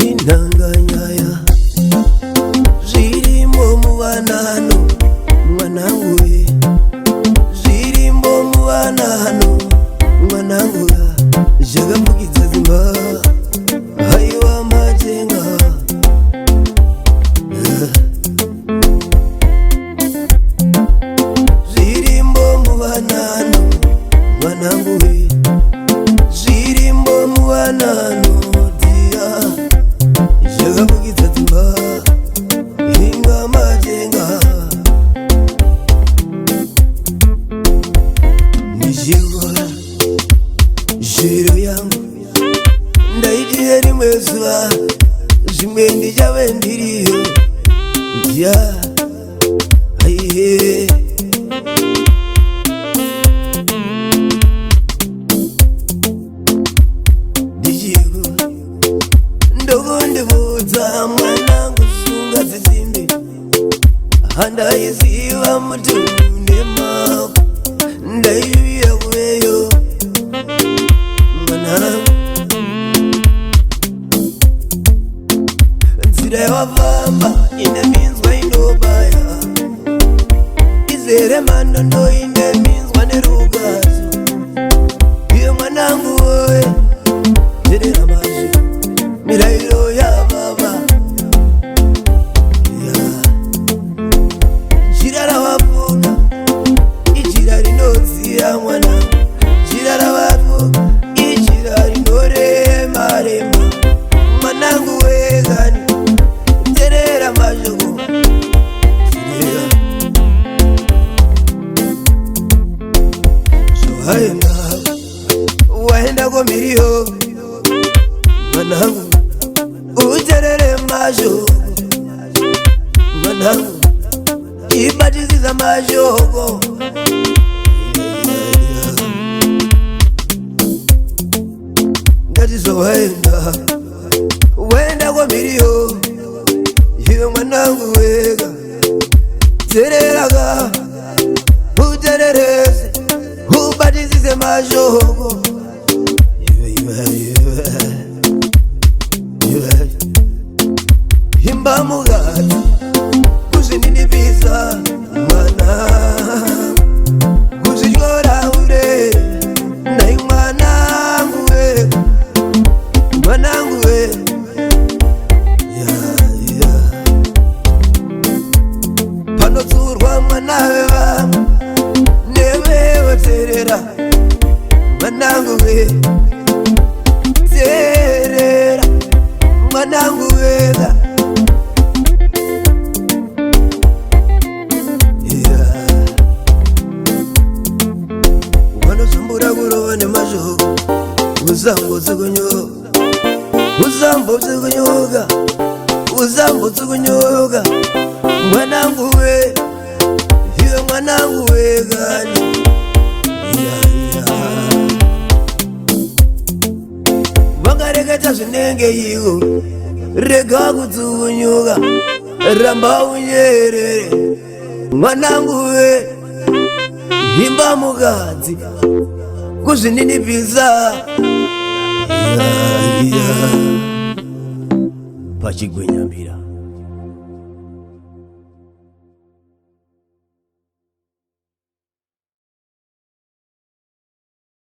Inanganyaya zirimo mubanano mwanangu we, zirimo mubanano mwanangu ya jaga mugiza zimba haiwa majenga zirimo mubanano mwanangu we, zirimo mubanano jaga mugiza zimba hinga majenga nijigora jiro yangu ndaidiye rimwezuva zvimwe ndichave ndiriyo ndya aihe ndichigora ndokondibudza mwanangu sunga dzizimbe handaiziva mutunhu nemako ndaiuya kuveyo mwanangu nzira yawafamba ine minzwa inobaya izere mandondo ine minzwa nerugazo iye mwanangu woye jerera mazvi mirairo yababa jira ravavuka ijira rinodziya mwana, jira ravavuka ijira rinorema rema mwanangu wegani terera mazvoko jirera zvawaenda waenda komiriyo mwanangu uterere mazvoko mwanangu ibatisisa mazvoko ngatizowaenda waenda komiriyo iwe mwanangu wega tereraka utererese ubatisise mazvoko imba mukati kuzvinidibisa mwana kuzvityora urere nai mwanangu we, mwanangu we panotsurwa mwana wevamwe newewe terera mwanangu we, terera mwanangu wega wanozumbura kurova nemazvoko uzambotse kunyoka, uzambotse kunyoka, uzambotse kunyoka mwanangu we, iwe mwanangu wegani vangareketa zvinenge iwo rega kudzunyuka ramba unyerere mwanangu we, imba mukadzi kuzvininipisa pachigwenyambira.